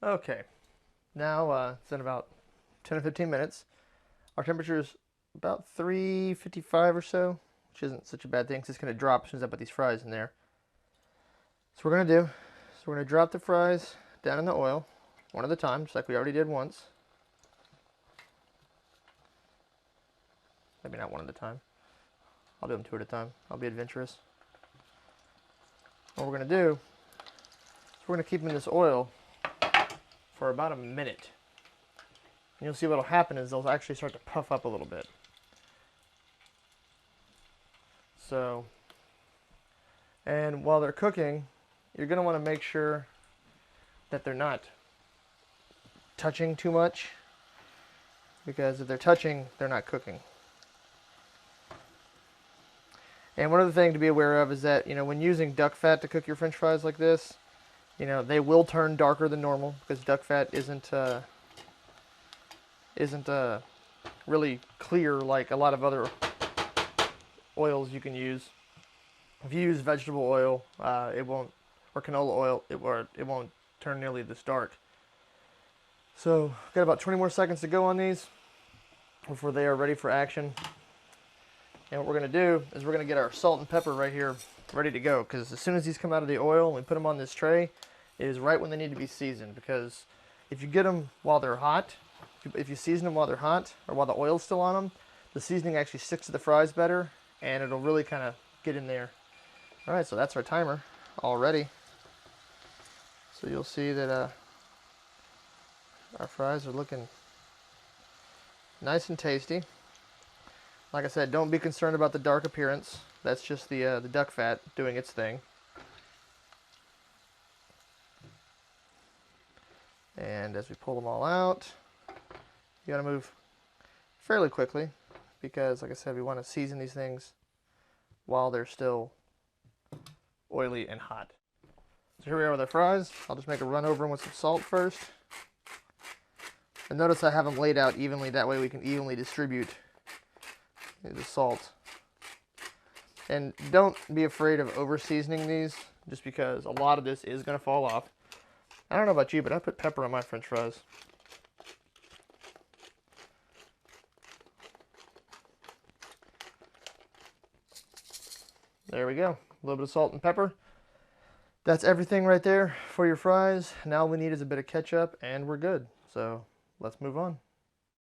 Okay, now it's in about 10 or 15 minutes. Our temperature is about 355 or so, which isn't such a bad thing because it's going to drop as soon as I put these fries in there. So we're going to do, so we're going to drop the fries down in the oil, one at a time, just like we already did once. Maybe not one at a time. I'll do them two at a time. I'll be adventurous. What we're going to do is we're going to keep them in this oil for about a minute. And you'll see what'll happen is they'll actually start to puff up a little bit. So, and while they're cooking, you're going to want to make sure that they're not touching too much, because if they're touching, they're not cooking. And one other thing to be aware of is that, when using duck fat to cook your French fries like this, they will turn darker than normal because duck fat isn't really clear like a lot of other oils you can use. If you use vegetable oil, it won't, or canola oil, it won't turn nearly this dark. So, got about 20 more seconds to go on these before they are ready for action. And what we're going to do is we're going to get our salt and pepper right here ready to go, because as soon as these come out of the oil and we put them on this tray, it is right when they need to be seasoned. Because if you get them while they're hot, if you season them while they're hot or while the oil's still on them, the seasoning actually sticks to the fries better and it'll really kind of get in there. All right, so that's our timer all ready. So you'll see that our fries are looking nice and tasty. Like I said, don't be concerned about the dark appearance. That's just the duck fat doing its thing. And as we pull them all out, you gotta move fairly quickly because, like I said, we want to season these things while they're still oily and hot. So here we are with our fries. I'll just make a run over them with some salt first. And notice I have them laid out evenly, that way we can evenly distribute the salt. And don't be afraid of over seasoning these, just because a lot of this is going to fall off. I don't know about you, but I put pepper on my French fries. There we go, a little bit of salt and pepper. That's everything right there for your fries. Now all we need is a bit of ketchup and we're good. So let's move on.